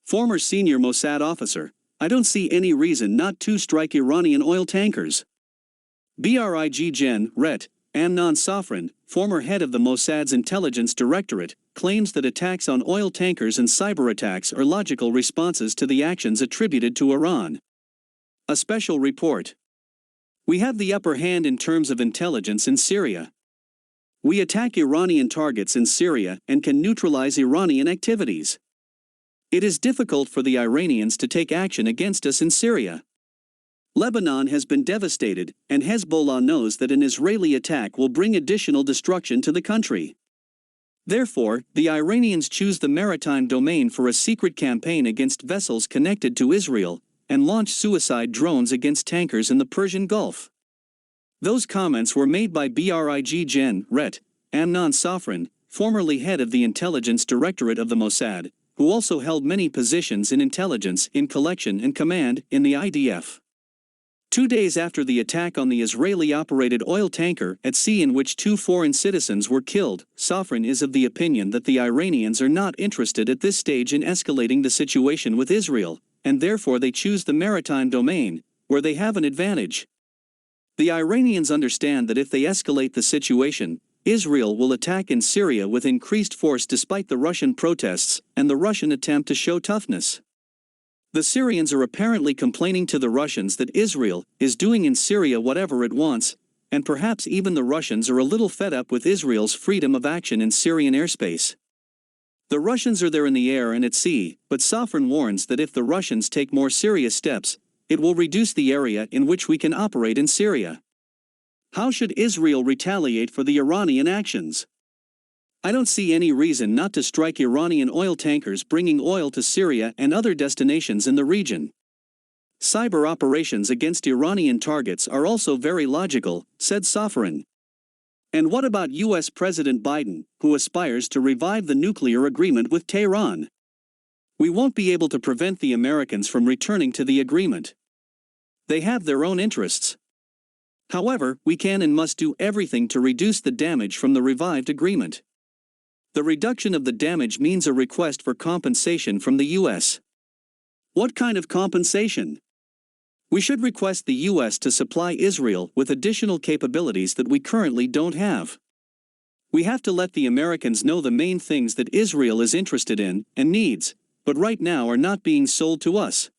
former senior Mossad officer, I don't see any reason not to strike Iranian oil tankers. Brig Gen. Ret. Amnon Sofrin, former head of the Mossad's intelligence directorate, claims that attacks on oil tankers and cyberattacks are logical responses to the actions attributed to Iran. A special report. We have the upper hand in terms of intelligence in Syria. We attack Iranian targets in Syria and can neutralize Iranian activities. It is difficult for the Iranians to take action against us in Syria. Lebanon has been devastated, and Hezbollah knows that an Israeli attack will bring additional destruction to the country. Therefore, the Iranians choose the maritime domain for a secret campaign against vessels connected to Israel, and launch suicide drones against tankers in the Persian Gulf. Those comments were made by Brig Gen. Ret. Amnon Sofrin, formerly head of the intelligence directorate of the Mossad, who also held many positions in intelligence, in collection and command, in the IDF. 2 days after the attack on the Israeli-operated oil tanker at sea in which 2 foreign citizens were killed, Sofrin is of the opinion that the Iranians are not interested at this stage in escalating the situation with Israel, and therefore they choose the maritime domain, where they have an advantage. The Iranians understand that if they escalate the situation, Israel will attack in Syria with increased force despite the Russian protests and the Russian attempt to show toughness. The Syrians are apparently complaining to the Russians that Israel is doing in Syria whatever it wants, and perhaps even the Russians are a little fed up with Israel's freedom of action in Syrian airspace. The Russians are there in the air and at sea, but Sofrin warns that if the Russians take more serious steps, it will reduce the area in which we can operate in Syria. How should Israel retaliate for the Iranian actions? I don't see any reason not to strike Iranian oil tankers bringing oil to Syria and other destinations in the region. Cyber operations against Iranian targets are also very logical, said Sofrin. And what about US President Biden, who aspires to revive the nuclear agreement with Tehran? We won't be able to prevent the Americans from returning to the agreement. They have their own interests. However, we can and must do everything to reduce the damage from the revived agreement. The reduction of the damage means a request for compensation from the U.S. What kind of compensation? We should request the U.S. to supply Israel with additional capabilities that we currently don't have. We have to let the Americans know the main things that Israel is interested in and needs, but right now are not being sold to us.